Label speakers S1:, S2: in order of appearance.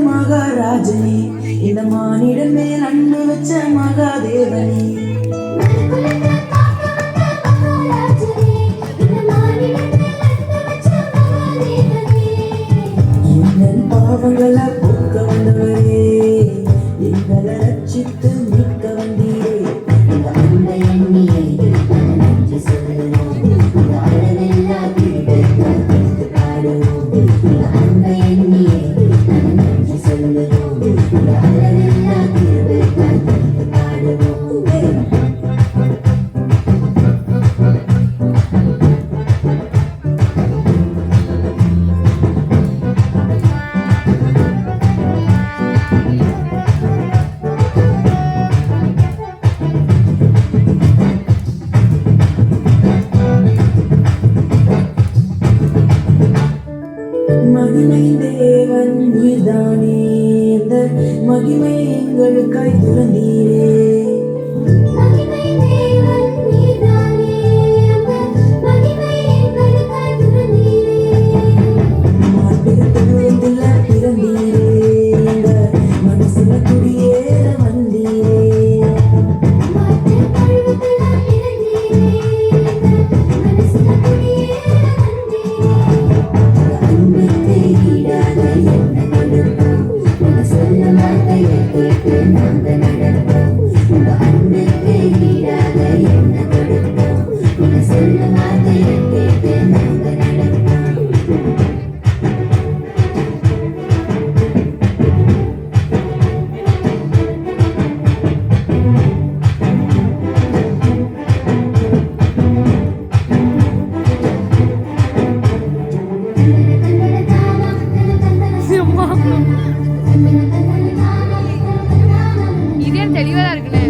S1: மகாராஜனே இந்த மானிடன் மேல் அன்பு வச்ச மகாதேவனே எங்கள் பாவங்களை போக்க வந்தவரே எங்களை ரட்சித்து மீட்க வந்தீரே இந்த அன்பை எண்ணியை நன்றி சொல்லுவோம் இந்த அழகெல்லா தீர்வை பாடுவோம் இந்த அன்பை எண்ணியை நன்றி சொல்லுவோம் இந்த அழகெல்லா தீர்வை பாடுவோம். மகிமை தேவன் நீர்தானே இந்த மகிமை எங்களுக்காய் துறந்தீரே பிறந்தீரே இந்த மனசுல குடியேற வந்தீரே
S2: இதே தெளிவா இருக்குல்ல.